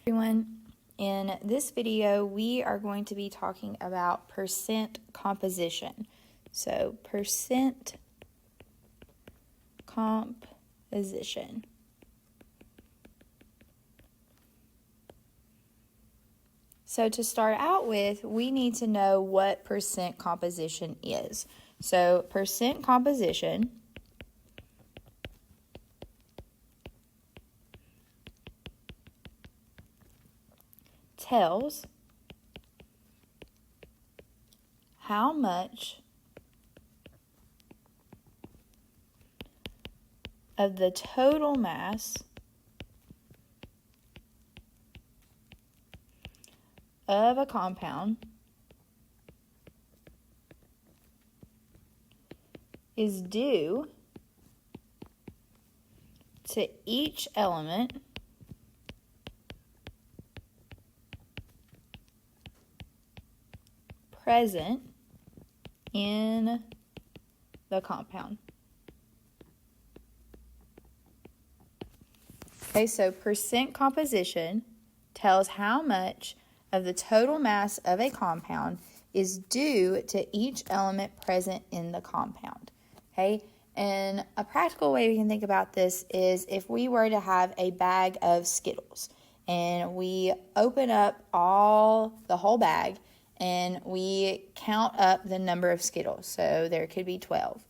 Everyone, in this video we are going to be talking about percent composition. So percent composition. So to start out with, we need to know what percent composition is. So percent composition tells how much of the total mass of a compound is due to each element present in the compound. Okay, so percent composition tells how much of the total mass of a compound is due to each element present in the compound. Okay, and a practical way we can think about this is if we were to have a bag of Skittles and we open up the whole bag and we count up the number of Skittles, so there could be 12.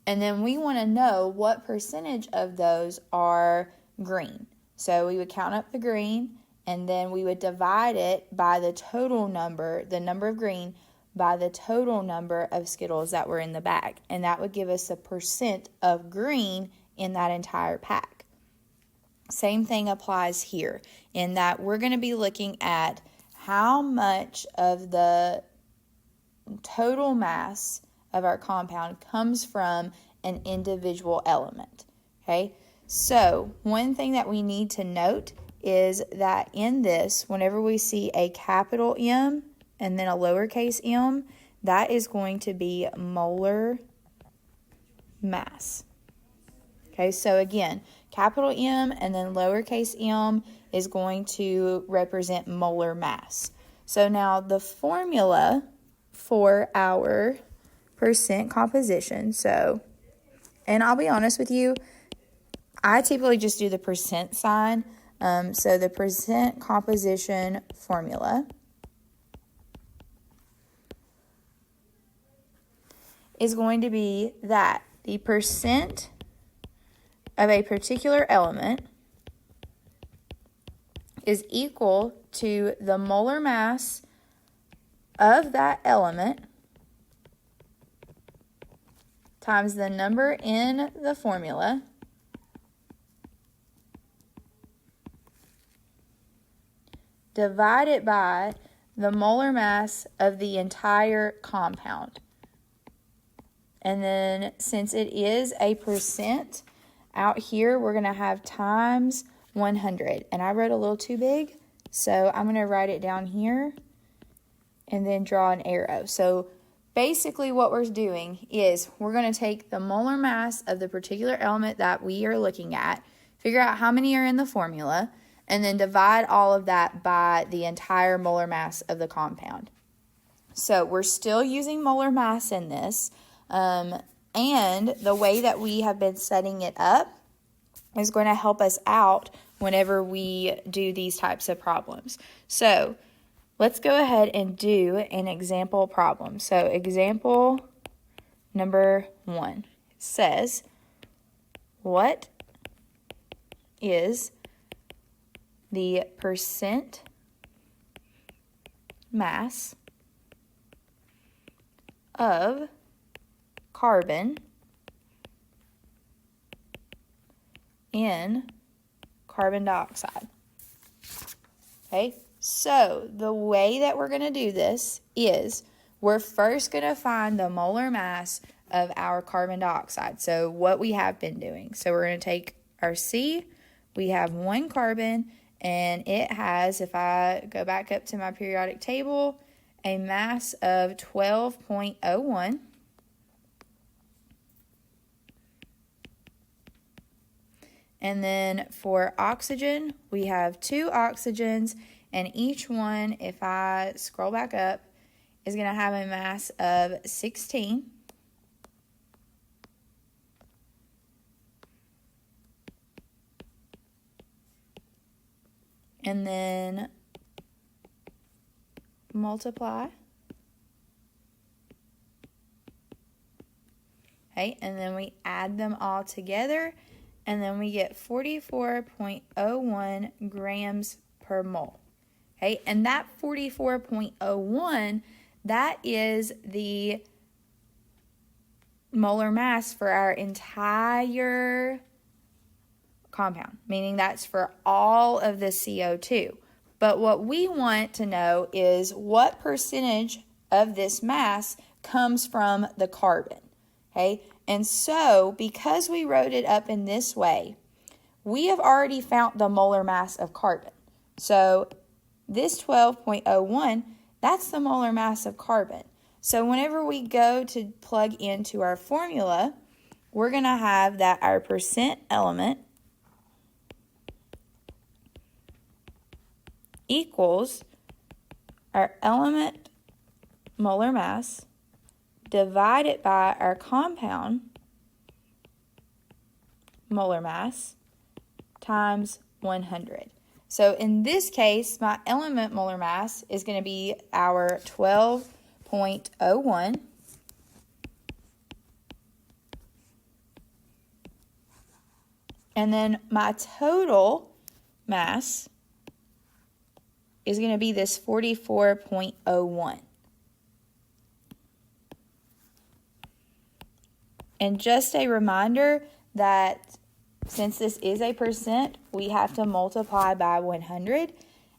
And then we want to know what percentage of those are green. So we would count up the green, and then we would divide it by the total number, the number of green, by the total number of Skittles that were in the bag. And that would give us a percent of green in that entire pack. Same thing applies here, in that we're going to be looking at how much of the total mass of our compound comes from an individual element. Okay, so one thing that we need to note is that in this, whenever we see a capital M and then a lowercase m, that is going to be molar mass. Okay, so again, capital M and then lowercase m is going to represent molar mass. So now the formula for our percent composition, and I'll be honest with you, I typically just do the percent sign. So the percent composition formula is going to be that the percent of a particular element is equal to the molar mass of that element times the number in the formula divided by the molar mass of the entire compound. And then since it is a percent, out here we're going to have times 100. And I wrote a little too big, so I'm going to write it down here and then draw an arrow. So basically what we're doing is we're going to take the molar mass of the particular element that we are looking at, figure out how many are in the formula, and then divide all of that by the entire molar mass of the compound. So we're still using molar mass in this, and the way that we have been setting it up is going to help us out whenever we do these types of problems. So let's go ahead and do an example problem. So example number 1 says, what is the percent mass of carbon in carbon dioxide? Okay, so the way that we're going to do this is we're first going to find the molar mass of our carbon dioxide. So what we have been doing. So we're going to take our C, we have 1 carbon, and it has, if I go back up to my periodic table, a mass of 12.01. And then for oxygen, we have 2 oxygens, and each one, if I scroll back up, is going to have a mass of 16. And then multiply. Okay, and then we add them all together, and then we get 44.01 grams per mole. Okay, and that 44.01, that is the molar mass for our entire compound, meaning that's for all of the CO2. But what we want to know is what percentage of this mass comes from the carbon. Okay, and so because we wrote it up in this way, we have already found the molar mass of carbon. So this 12.01, that's the molar mass of carbon. So whenever we go to plug into our formula, we're going to have that our percent element equals our element molar mass divided by our compound molar mass times 100. So in this case, my element molar mass is going to be our 12.01. And then my total mass is going to be this 44.01. And just a reminder that since this is a percent, we have to multiply by 100.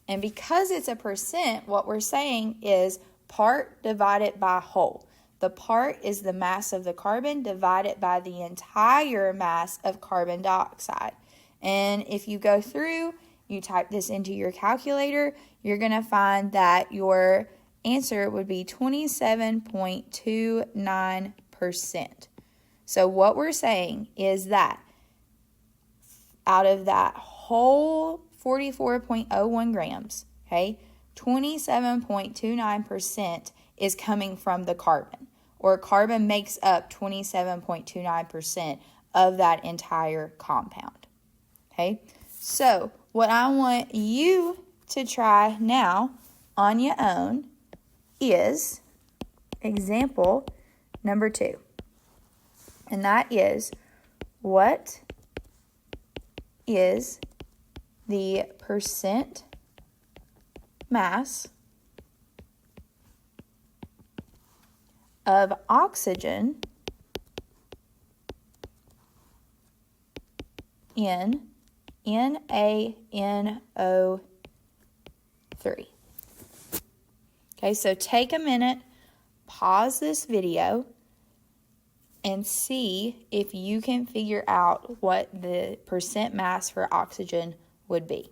And because it's a percent, what we're saying is part divided by whole. The part is the mass of the carbon divided by the entire mass of carbon dioxide. And if you go through, you type this into your calculator, you're going to find that your answer would be 27.29%. So what we're saying is that out of that whole 44.01 grams, okay, 27.29% is coming from the carbon, or carbon makes up 27.29% of that entire compound. Okay, so what I want you to try now on your own is example number 2. And that is, what is the percent mass of oxygen in NaNO3? Okay, so take a minute, pause this video, and see if you can figure out what the percent mass for oxygen would be.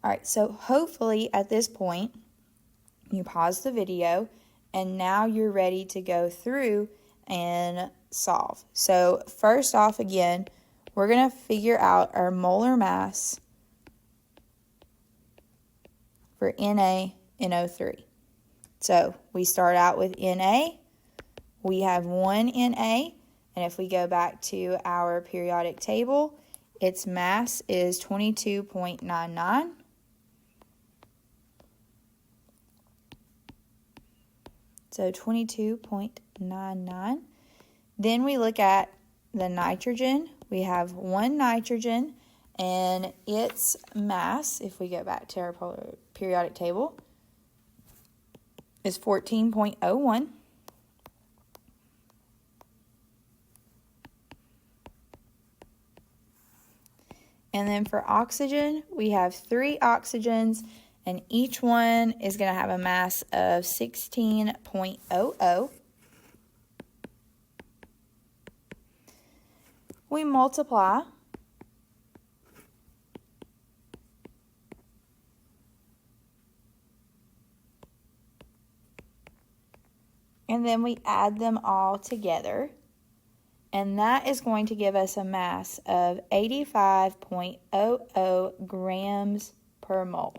All right, so hopefully at this point, you pause the video, and now you're ready to go through and solve. So first off, again, we're going to figure out our molar mass for NaNO3. So we start out with Na. We have 1 Na, and if we go back to our periodic table, its mass is 22.99. So 22.99. Then we look at the nitrogen. We have 1 nitrogen, and its mass, if we go back to our periodic table, is 14.01. And then for oxygen, we have 3 oxygens, and each one is going to have a mass of 16.00. We multiply and then we add them all together. And that is going to give us a mass of 85.00 grams per mole.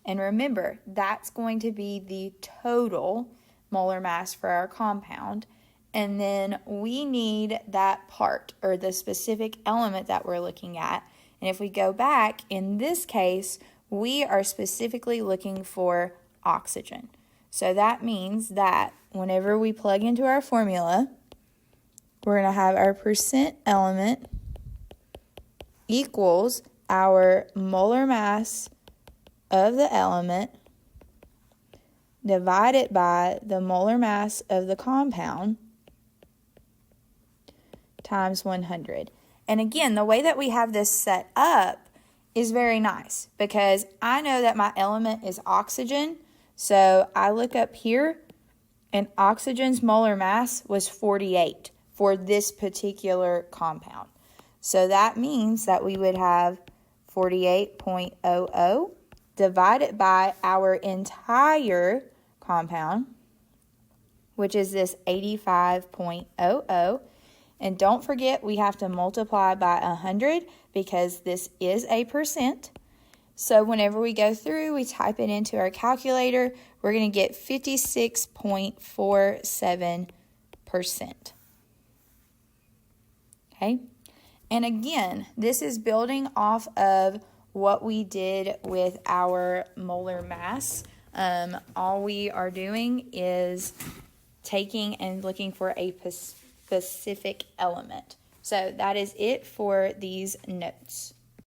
And remember, that's going to be the total molar mass for our compound. And then we need that part, or the specific element that we're looking at. And if we go back, in this case, we are specifically looking for oxygen. So that means that whenever we plug into our formula, we're going to have our percent element equals our molar mass of the element divided by the molar mass of the compound times 100. And again, the way that we have this set up is very nice because I know that my element is oxygen. So I look up here and oxygen's molar mass was 48 for this particular compound. So that means that we would have 48.00 divided by our entire compound, which is this 85.00. And don't forget, we have to multiply by 100 because this is a percent. So whenever we go through, we type it into our calculator, we're going to get 56.47%. Okay? And again, this is building off of what we did with our molar mass. All we are doing is taking and looking for a specific element. So that is it for these notes.